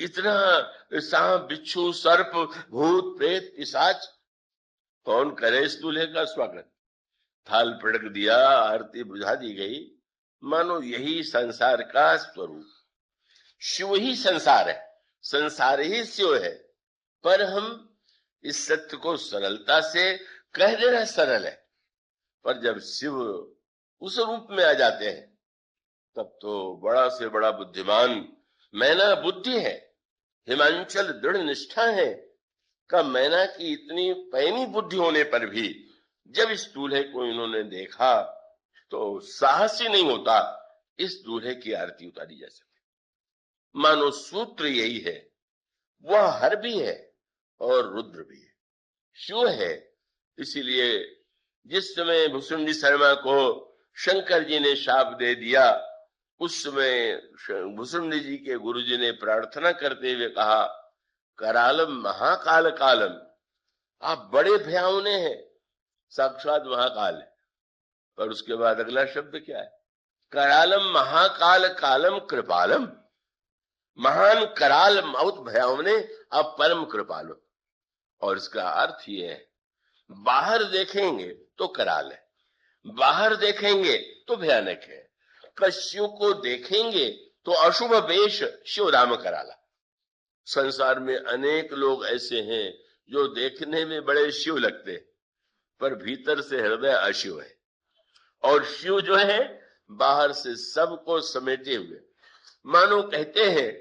इतना सांप बिच्छू सर्प भूत प्रेत पिशाच, कौन करे इस दूल्हे का स्वागत। थाल पटक दिया, आरती बुझा दी गई, मानो यही संसार का स्वरूप। शिव ही संसार है, संसार ही शिव है, पर हम इस सत्य को सरलता से कह देना सरल है, पर जब शिव उस रूप में आ जाते हैं तब तो बड़ा से बड़ा बुद्धिमान मैना बुद्धि है, हिमांचल दृढ़ निष्ठा है का मैना की इतनी पैनी बुद्धि होने पर भी जब इस दूल्हे को इन्होंने देखा तो साहस ही नहीं होता इस दूल्हे की आरती उतारी जा सके। मानो सूत्र यही है, वह हर भी है और रुद्र भी है, शिव है। इसीलिए जिस समय भुसुंडी शर्मा को शंकर जी ने शाप दे दिया, उस समय भुसुंडी जी के गुरुजी ने प्रार्थना करते हुए कहा, करालम महाकाल कालम, आप बड़े भयावने हैं, साक्षात महाकाल है। पर उसके बाद अगला शब्द क्या है, करालम महाकाल कालम कृपालम, महान कराल बहुत भयावने, आप परम कृपालु। और इसका अर्थ ये है, बाहर देखेंगे तो कराल है, बाहर देखेंगे तो भयानक है, शिव को देखेंगे तो अशुभ वेश शिव राम कराला। संसार में अनेक लोग ऐसे हैं जो देखने में बड़े शिव लगते पर भीतर से हृदय अशिव है, और शिव जो है बाहर से सबको समेटे हुए। मानो कहते हैं,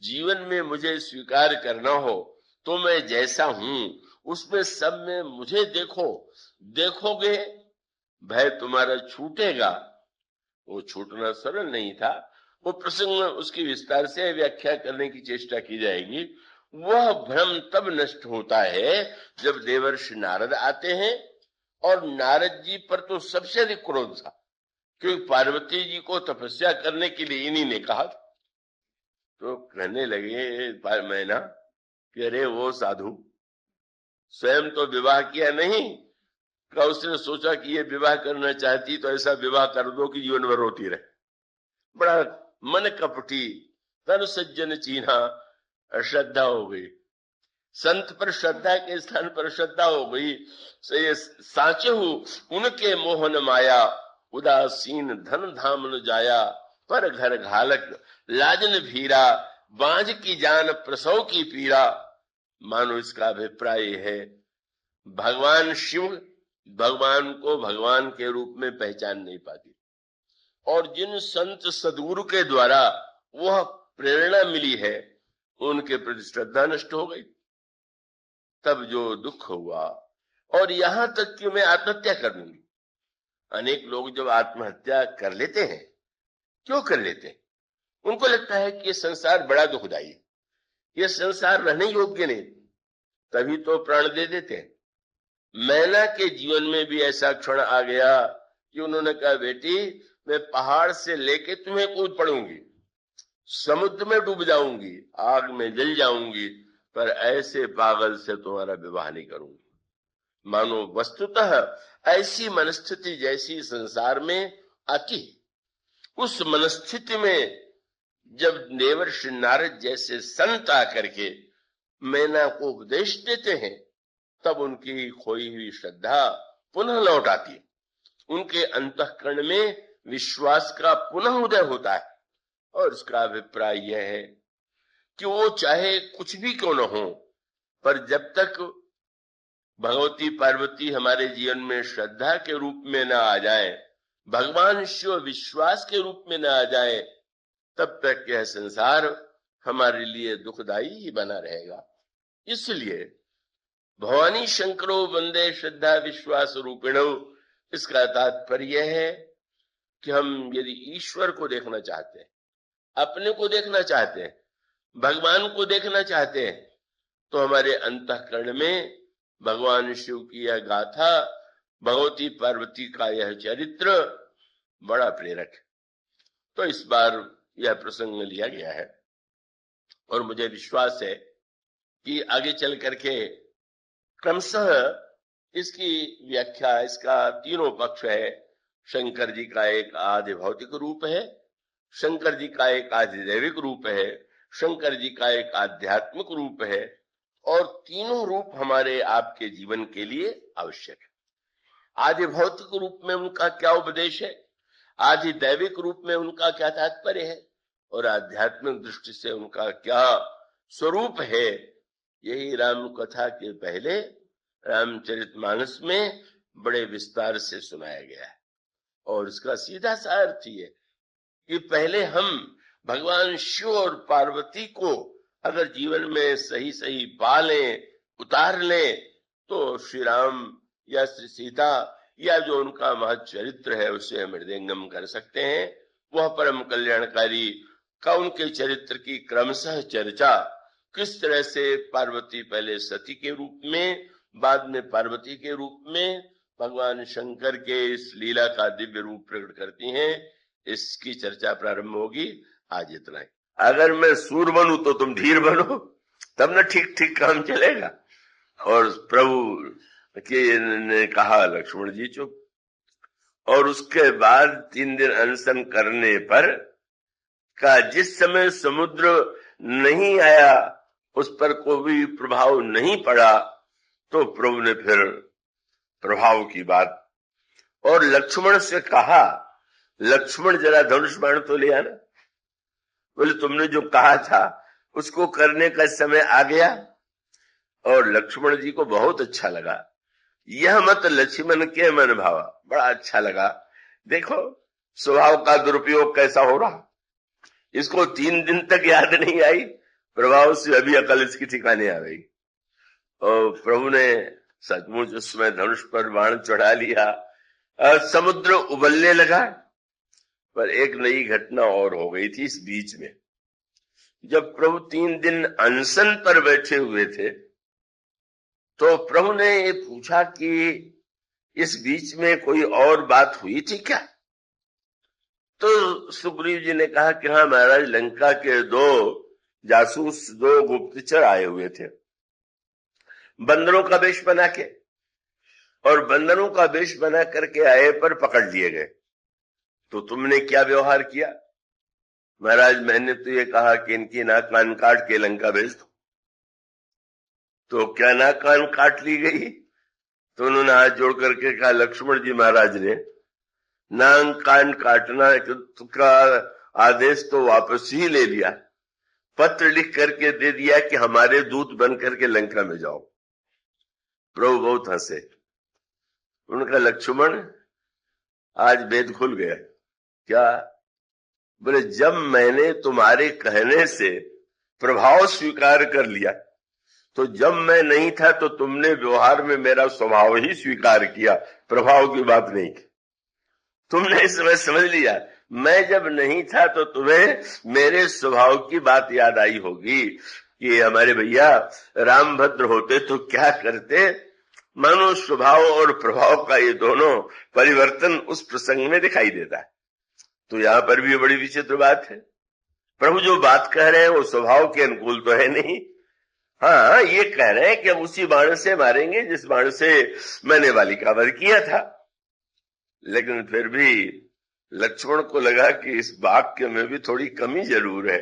जीवन में मुझे स्वीकार करना हो तो मैं जैसा हूं उसमें सब में मुझे देखो, देखोगे भय तुम्हारा छूटेगा। वो छूटना सरल नहीं था, वो प्रसंग उसकी विस्तार से व्याख्या करने की चेष्टा की जाएगी। वह भ्रम तब नष्ट होता है जब देवर्षि नारद आते हैं, और नारद जी पर तो सबसे अधिक क्रोध था, क्योंकि पार्वती जी को तपस्या करने के लिए इन्हीं ने कहा। तो कहने लगे मैना कि अरे वो साधु स्वयं तो विवाह किया नहीं, का उसने सोचा कि ये विवाह करना चाहती तो ऐसा विवाह कर दो कि जीवन भर रोती रहे। बड़ा मन कपटी, तन सज्जन चीन्हा, अश्रद्धा हो गई। संत पर श्रद्धा के स्थान पर श्रद्धा हो गई। ये साचे हूं उनके मोहन माया, उदासीन धन धाम न जाया, पर घर घालक लाजन भीरा, बांझ की जान प्रसव की पीड़ा। मानो इसका अभिप्राय है, भगवान शिव भगवान को भगवान के रूप में पहचान नहीं पाती, और जिन संत सदगुरु के द्वारा वह प्रेरणा मिली है उनके प्रति श्रद्धा नष्ट हो गई, तब जो दुख हुआ। और यहां तक कि मैं आत्महत्या कर लूंगी। अनेक लोग जब आत्महत्या कर लेते हैं, क्यों कर लेते हैं? उनको लगता है कि ये संसार बड़ा दुखदाई है, ये संसार रहने योग्य नहीं, तभी तो प्राण दे देते हैं। मैना के जीवन में भी ऐसा क्षण आ गया कि उन्होंने कहा, बेटी मैं पहाड़ से लेके तुम्हें कूद पड़ूंगी, समुद्र में डूब जाऊंगी, आग में जल जाऊंगी, पर ऐसे पागल से तुम्हारा विवाह नहीं करूंगी। मानो वस्तुतः ऐसी मनस्थिति जैसी संसार में आती, उस मनस्थिति में जब देवर्षि नारद जैसे संत आकर के मैना को उपदेश देते हैं, तब उनकी खोई हुई श्रद्धा पुनः लौट आती है, उनके अंतःकरण में विश्वास का पुनः उदय होता है। और इसका अभिप्राय यह है कि वो चाहे कुछ भी क्यों न हो, पर जब तक भगवती पार्वती हमारे जीवन में श्रद्धा के रूप में न आ जाए, भगवान शिव विश्वास के रूप में न आ जाए, तब तक यह संसार हमारे लिए दुखदाई ही बना रहेगा। इसलिए भवानी शंकरो वंदे श्रद्धा विश्वास रूपिणो, इसका तात्पर्य है कि हम यदि ईश्वर को देखना चाहते हैं, अपने को देखना चाहते हैं, भगवान को देखना चाहते हैं, तो हमारे अंतःकरण में भगवान शिव की यह गाथा, भगवती पार्वती का यह चरित्र बड़ा प्रेरक है। तो इस बार यह प्रसंग लिया गया है, और मुझे विश्वास है कि आगे चल करके क्रमशः इसकी व्याख्या, इसका तीनों पक्ष है। शंकर जी का एक आदि भौतिक रूप है, शंकर जी का एक आदि दैविक रूप है, शंकर जी का एक आध्यात्मिक रूप है और तीनों रूप हमारे आपके जीवन के लिए आवश्यक है। आदि भौतिक रूप में उनका क्या उपदेश है, आदि दैविक रूप में उनका क्या तात्पर्य है और आध्यात्मिक दृष्टि से उनका क्या स्वरूप है, यही राम कथा के पहले रामचरितमानस में बड़े विस्तार से सुनाया गया है। और इसका सीधा सा अर्थ ही है कि पहले हम भगवान शिव और पार्वती को अगर जीवन में सही सही पा लें, उतार लें, तो श्री राम या श्री सीता या जो उनका महत् चरित्र है उसे हम हृदयंगम कर सकते हैं। वह परम कल्याणकारी का उनके चरित्र की क्रमशः चर्चा, किस तरह से पार्वती पहले सती के रूप में, बाद में पार्वती के रूप में भगवान शंकर के इस लीला का दिव्य रूप प्रकट करती हैं, इसकी चर्चा प्रारंभ होगी। आज इतना ही। अगर मैं सूर बनूं तो तुम धीर बनो, तब ना ठीक ठीक काम चलेगा। और प्रभु के ने कहा लक्ष्मण जी चुप। और उसके बाद 3 दिन अनशन करने पर का जिस समय समुद्र नहीं आया, उस पर कोई प्रभाव नहीं पड़ा, तो प्रभु ने फिर प्रभाव की बात और लक्ष्मण से कहा, लक्ष्मण जरा धनुष बाण तो ले आना। बोले तुमने जो कहा था उसको करने का समय आ गया। और लक्ष्मण जी को बहुत अच्छा लगा यह मत लक्ष्मण के मन भावा, बड़ा अच्छा लगा। देखो स्वभाव का दुरुपयोग कैसा हो रहा। इसको 3 दिन तक याद नहीं आई, प्रभाव से अभी अकल इसकी ठिकाने आ गई। और प्रभु ने सचमुच उसमें धनुष पर बाण चढ़ा लिया। समुद्र उबलने लगा। पर एक नई घटना और हो गई थी इस बीच में। जब प्रभु 3 दिन अनशन पर बैठे हुए थे, तो प्रभु ने ये पूछा कि इस बीच में कोई और बात हुई थी क्या? तो सुग्रीव जी ने कहा कि हाँ महाराज, लंका के 2 जासूस, 2 गुप्तचर आए हुए थे बंदरों का वेश बना के, और बंदरों का वेश बना करके आए पर पकड़ लिए गए। तो तुमने क्या व्यवहार किया? महाराज मैंने तो ये कहा कि इनकी नाक कान काट के लंका भेज दो। तो क्या नाक कान काट ली गई? तो उन्होंने हाथ जोड़ करके कहा, लक्ष्मण जी महाराज ने नाक कान काटना का आदेश तो वापस ही ले लिया, पत्र लिख करके दे दिया कि हमारे दूत बन करके लंका में जाओ। प्रभु बहुत हंसे। उनका लक्ष्मण आज भेद खुल गया। क्या? बोले जब मैंने तुम्हारे कहने से प्रभाव स्वीकार कर लिया, तो जब मैं नहीं था तो तुमने व्यवहार में मेरा स्वभाव ही स्वीकार किया, प्रभाव की बात नहीं की। तुमने इस समय समझ लिया मैं जब नहीं था तो तुम्हें मेरे स्वभाव की बात याद आई होगी कि हमारे भैया रामभद्र होते तो क्या करते। मानो स्वभाव और प्रभाव का ये दोनों परिवर्तन उस प्रसंग में दिखाई देता है। तो यहां पर भी बड़ी विचित्र बात है। प्रभु जो बात कह रहे हैं वो स्वभाव के अनुकूल तो है नहीं। हाँ, ये कह रहे हैं कि हम उसी बाण से मारेंगे जिस बाण से मैंने बालिका वध किया था। लेकिन फिर भी लक्ष्मण को लगा कि इस वाक्य में भी थोड़ी कमी जरूर है।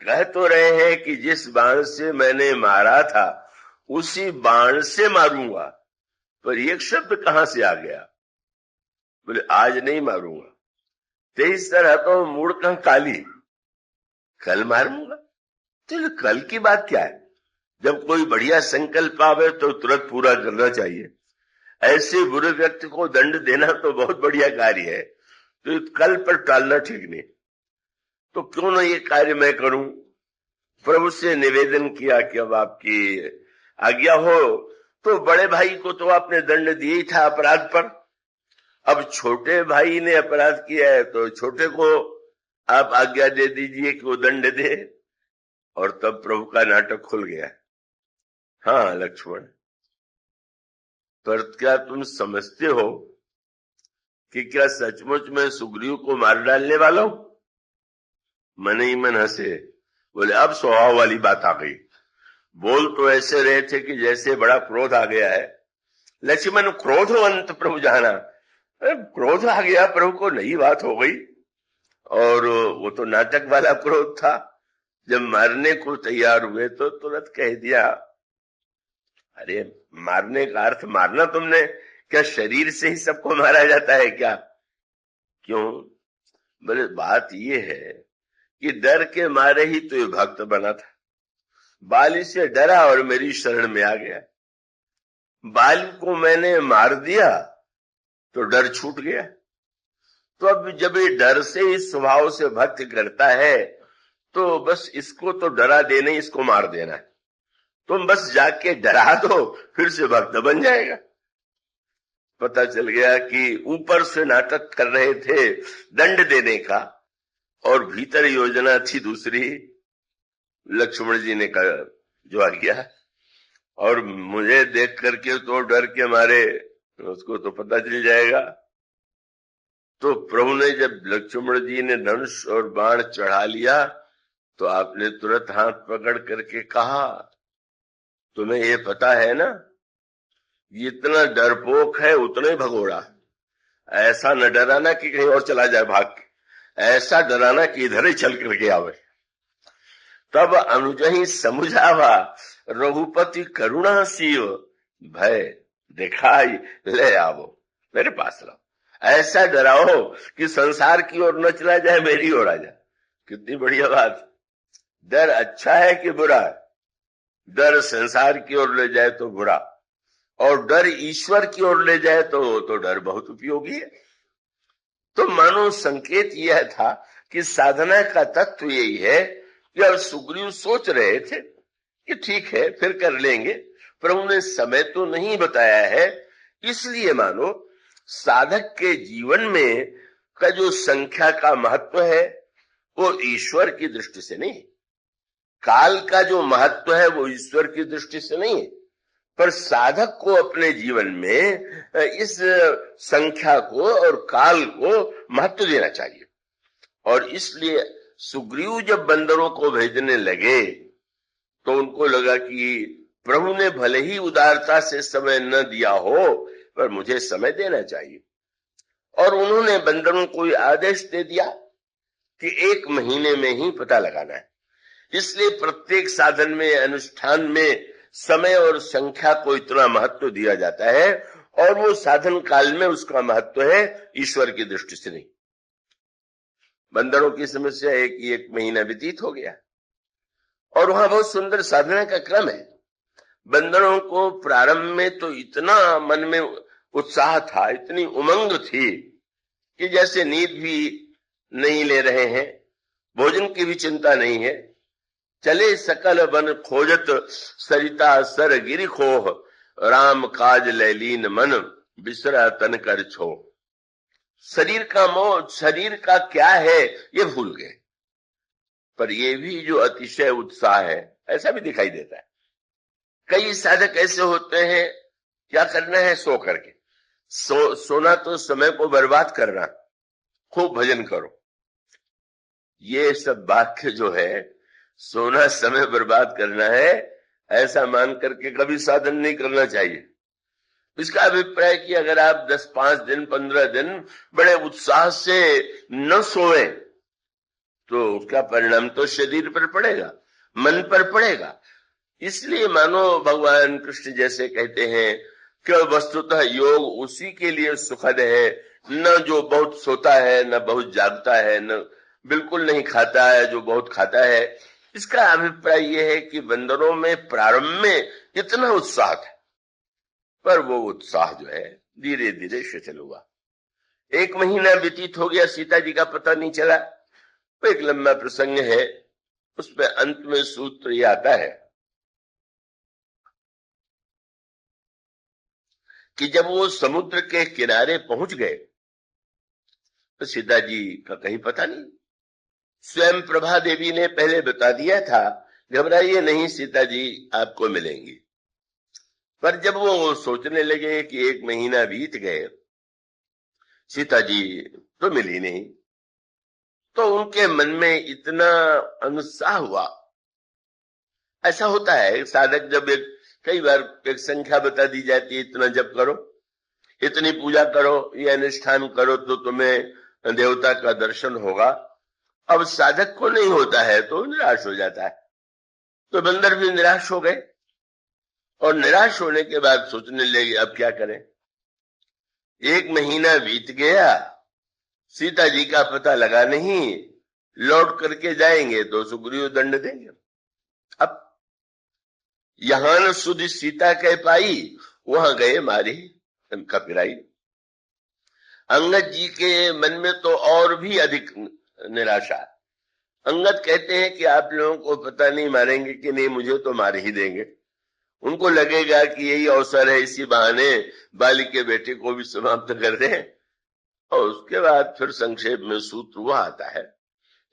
कह तो रहे हैं कि जिस बाण से मैंने मारा था उसी बाण से मारूंगा, पर एक शब्द कहां से आ गया? बोले आज नहीं मारूंगा, 23 तरह तो मूड कहां काली, कल मारूंगा। तो कल की बात क्या है? जब कोई बढ़िया संकल्प आवे तो तुरंत पूरा करना चाहिए। ऐसे बुरे व्यक्ति को दंड देना तो बहुत बढ़िया कार्य है, तो कल पर टालना ठीक नहीं। तो क्यों ना ये कार्य मैं करूं? प्रभु से निवेदन किया कि अब आपकी आज्ञा हो। तो बड़े भाई को तो आपने दंड दिया ही था अपराध पर, अब छोटे भाई ने अपराध किया है तो छोटे को आप आज्ञा दे दीजिए कि वो दंड दे। और तब प्रभु का नाटक खुल गया। हाँ लक्ष्मण, पर क्या तुम समझते हो कि क्या सचमुच में सुग्रीव को मार डालने वाला हूं? मन ही मन हंसे। बोले अब स्वभाव वाली बात आ गई। बोल तो ऐसे रहे थे कि जैसे बड़ा क्रोध आ गया है। लक्ष्मण क्रोधवंत प्रभु जाना, क्रोध आ गया प्रभु को, नई बात हो गई। और वो तो नाटक वाला क्रोध था जब मारने को तैयार हुए तो तुरंत कह दिया, अरे मारने का अर्थ मारना तुमने, क्या शरीर से ही सबको मारा जाता है क्या? क्यों? बोले बात ये है कि डर के मारे ही तो ये भक्त बना था। बाली से डरा और मेरी शरण में आ गया। बाली को मैंने मार दिया तो डर छूट गया। तो अब जब ये डर से इस स्वभाव से भक्त करता है तो बस इसको तो डरा देना, इसको मार देना है। तुम बस जाके डरा दो, फिर से भक्त बन जाएगा। पता चल गया कि ऊपर से नाटक कर रहे थे दंड देने का और भीतर योजना थी दूसरी। लक्ष्मण जी ने कहा जो आ गया, और मुझे देख करके तो डर के मारे उसको तो पता चल जाएगा। तो प्रभु ने जब लक्ष्मण जी ने धनुष और बाण चढ़ा लिया तो आपने तुरंत हाथ पकड़ करके कहा, तुम्हें ये पता है ना, जितना डरपोक है उतना ही भगोड़ा। ऐसा न डराना कि कहीं और चला जाए भाग के, ऐसा डराना कि इधर ही चल करके आवे। तब अनुज ही समुझावा रघुपति करुणा सीव, भय दिखाई ले आवो, मेरे पास रहो। ऐसा डराओ कि संसार की ओर न चला जाए, मेरी ओर आ जाए। कितनी बढ़िया बात। डर अच्छा है कि बुरा है? डर संसार की ओर ले जाए तो बुरा, और डर ईश्वर की ओर ले जाए तो डर बहुत उपयोगी है। तो मानो संकेत यह था कि साधना का तत्व यही है कि अब सुग्रीव सोच रहे थे कि ठीक है फिर कर लेंगे, प्रभु ने समय तो नहीं बताया है। इसलिए मानो साधक के जीवन में का जो संख्या का महत्व है वो ईश्वर की दृष्टि से नहीं, काल का जो महत्व है वो ईश्वर की दृष्टि से नहीं है, पर साधक को अपने जीवन में इस संख्या को और काल को महत्व देना चाहिए। और इसलिए सुग्रीव जब बंदरों को भेजने लगे तो उनको लगा कि प्रभु ने भले ही उदारता से समय न दिया हो, पर मुझे समय देना चाहिए। और उन्होंने बंदरों को आदेश दे दिया कि 1 महीने में ही पता लगाना है। इसलिए प्रत्येक साधन में, अनुष्ठान में समय और संख्या को इतना महत्व दिया जाता है, और वो साधन काल में उसका महत्व है, ईश्वर की दृष्टि से नहीं। बंदरों की समस्या है कि 1 महीना व्यतीत हो गया और वहां बहुत सुंदर साधना का क्रम है। बंदरों को प्रारंभ में तो इतना मन में उत्साह था, इतनी उमंग थी कि जैसे नींद भी नहीं ले रहे हैं, भोजन की भी चिंता नहीं है। चले सकल बन खोजत सरिता सर गिरि खोह, राम काज लैलीन मन बिसरा तन कर छो। शरीर का मोह, शरीर का क्या है ये भूल गए, पर ये भी जो अतिशय उत्साह है ऐसा भी दिखाई देता है। कई साधक ऐसे होते हैं, क्या करना है सो करके, सोना तो समय को बर्बाद करना, खूब भजन करो। ये सब वाक्य जो है, सोना समय बर्बाद करना है ऐसा मान करके कभी साधन नहीं करना चाहिए। इसका अभिप्राय कि अगर आप 10-5 दिन 15 दिन बड़े उत्साह से न सोए तो उसका परिणाम तो शरीर पर पड़ेगा, मन पर पड़ेगा। इसलिए मानो भगवान कृष्ण जैसे कहते हैं कि वस्तुतः योग उसी के लिए सुखद है, न जो बहुत सोता है, न बहुत जागता है, न बिल्कुल नहीं खाता है जो बहुत खाता है। इसका अभिप्राय यह है कि बंदरों में प्रारंभ में इतना उत्साह था, पर वो उत्साह जो है धीरे धीरे शिथिल हुआ। 1 महीना व्यतीत हो गया, सीता जी का पता नहीं चला। तो एक लंबा प्रसंग है, उसमें अंत में सूत्र ये आता है कि जब वो समुद्र के किनारे पहुंच गए तो सीता जी का कहीं पता नहीं। स्वयं प्रभा देवी ने पहले बता दिया था, घबराइए नहीं सीता जी आपको मिलेंगी। पर जब वो सोचने लगे कि 1 महीना बीत गए, सीता जी तो मिली नहीं, तो उनके मन में इतना अनुत्साह हुआ। ऐसा होता है साधक जब कई बार एक संख्या बता दी जाती है, इतना जप करो, इतनी पूजा करो, ये अनुष्ठान करो तो तुम्हें देवता का दर्शन होगा। अब साधक को नहीं होता है तो निराश हो जाता है। तो बंदर भी निराश हो गए और निराश होने के बाद सोचने लगे अब क्या करें। 1 महीना बीत गया, सीता जी का पता लगा नहीं, लौट करके जाएंगे तो सुग्रीव दंड देंगे। अब यहां न सुध सीता कह पाई, वहां गए मारी कपिराई। अंगद जी के मन में तो और भी अधिक निराशा। अंगद कहते हैं कि आप लोगों को पता नहीं मारेंगे कि नहीं, मुझे तो मार ही देंगे। उनको लगेगा कि यही अवसर है, इसी बहाने बाली के बेटे को भी समाप्त कर दें। और उसके बाद फिर संक्षेप में सूत्र हुआ आता है।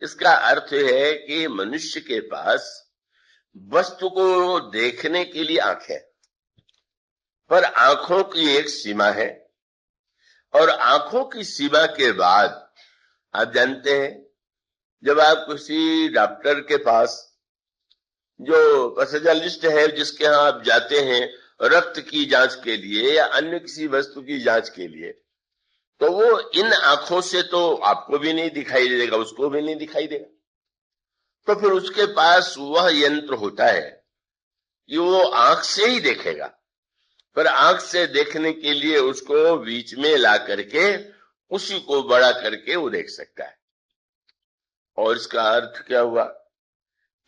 इसका अर्थ है कि मनुष्य के पास वस्तु को देखने के लिए आंख है, पर आंखों की एक सीमा है। और आंखों की सीमा के बाद आप जानते हैं, जब आप किसी डॉक्टर के पास, जो स्पेशलिस्ट है जिसके यहां आप जाते हैं रक्त की जांच के लिए या अन्य किसी वस्तु की जांच के लिए, तो वो इन आंखों से तो आपको भी नहीं दिखाई देगा, उसको भी नहीं दिखाई देगा। तो फिर उसके पास वह यंत्र होता है कि वो आंख से ही देखेगा, पर आंख से देखने के लिए उसको बीच में ला करके उसी को बड़ा करके वो देख सकता है। और इसका अर्थ क्या हुआ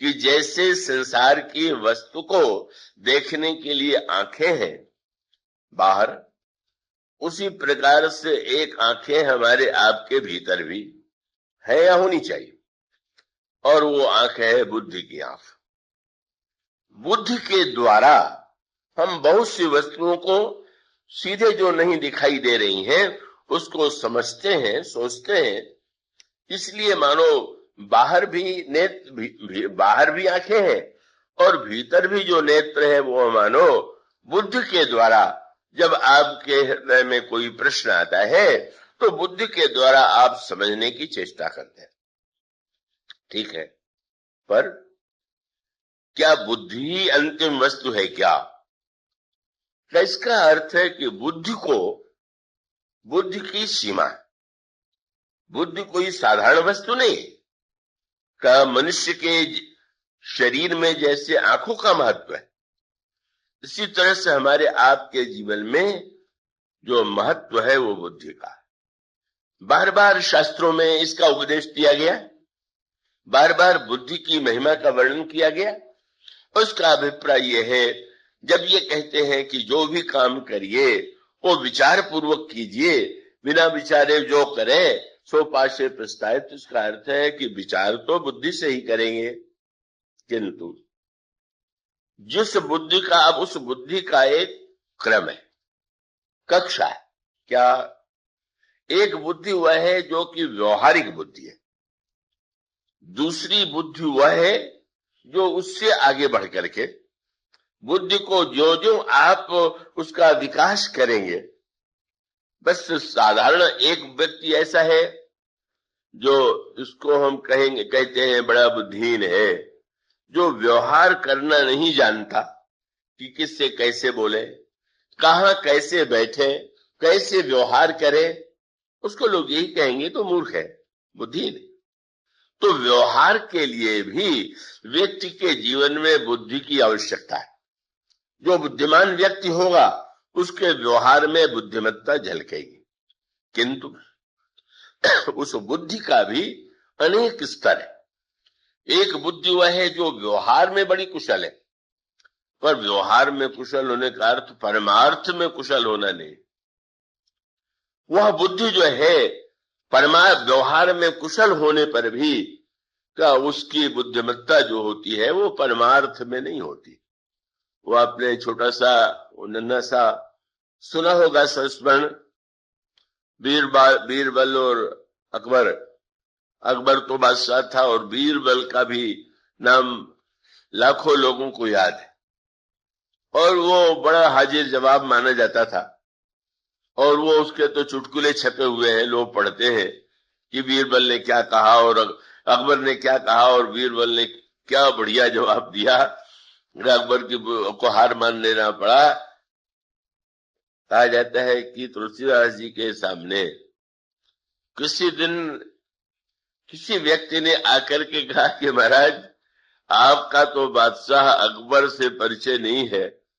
कि जैसे संसार की वस्तु को देखने के लिए आंखें हैं बाहर, उसी प्रकार से एक आंखें हमारे आपके भीतर भी है या होनी चाहिए। और वो आंख है बुद्धि की आंख। बुद्धि के द्वारा हम बहुत सी वस्तुओं को सीधे जो नहीं दिखाई दे रही हैं उसको समझते हैं, सोचते हैं। इसलिए मानो बाहर भी नेत्र, बाहर भी आंखें हैं और भीतर भी जो नेत्र है वो मानो बुद्धि के द्वारा, जब आपके हृदय में कोई प्रश्न आता है तो बुद्धि के द्वारा आप समझने की चेष्टा करते हैं। ठीक है, पर क्या बुद्धि ही अंतिम वस्तु है क्या? इसका अर्थ है कि बुद्धि की सीमा है। बुद्धि कोई साधारण वस्तु नहीं का। मनुष्य के शरीर में जैसे आंखों का महत्व है, इसी तरह से हमारे आपके जीवन में जो महत्व है वो बुद्धि का है। बार बार शास्त्रों में इसका उपदेश दिया गया, बार बार बुद्धि की महिमा का वर्णन किया गया। उसका अभिप्राय यह है, जब ये कहते हैं कि जो भी काम करिए वो विचार पूर्वक कीजिए, बिना विचारे जो करे सो पासे पछताए, तो इसका अर्थ है कि विचार तो बुद्धि से ही करेंगे, किंतु जिस बुद्धि का, अब उस बुद्धि का एक क्रम है, कक्षा है। क्या? एक बुद्धि वह है जो कि व्यवहारिक बुद्धि है, दूसरी बुद्धि वह है जो उससे आगे बढ़ करके बुद्धि को जो जो आप उसका विकास करेंगे। बस साधारण एक व्यक्ति ऐसा है जो इसको हम कहते हैं बड़ा बुद्धिहीन है, जो व्यवहार करना नहीं जानता कि किससे कैसे बोले, कहां कैसे बैठे, कैसे व्यवहार करे, उसको लोग यही कहेंगे तो मूर्ख है, बुद्धिहीन। तो व्यवहार के लिए भी व्यक्ति के जीवन में बुद्धि की आवश्यकता है। जो बुद्धिमान व्यक्ति होगा उसके व्यवहार में बुद्धिमत्ता झलकेगी, किंतु उस बुद्धि का भी अनेक स्तर है। एक बुद्धि वह है जो व्यवहार में बड़ी कुशल है, पर व्यवहार में कुशल होने का अर्थ परमार्थ में कुशल होना नहीं। वह बुद्धि जो है व्यवहार में कुशल होने पर भी क्या उसकी बुद्धिमत्ता जो होती है वो परमार्थ में नहीं होती। वो आपने छोटा सा नन्हा सा सुना होगा संस्मरण, बीरबल और अकबर। अकबर तो बादशाह था और बीरबल का भी नाम लाखों लोगों को याद है, और वो बड़ा हाजिर जवाब माना जाता था। और वो उसके तो चुटकुले छपे हुए हैं, लोग पढ़ते हैं कि बीरबल ने क्या कहा और अकबर ने क्या कहा और बीरबल ने क्या बढ़िया जवाब दिया, अकबर को हार मान लेना पड़ा। कहा जाता है कि तुलसीदास जी के सामने किसी दिन किसी व्यक्ति ने आकर के कहा कि महाराज, आपका तो बादशाह अकबर से परिचय नहीं है,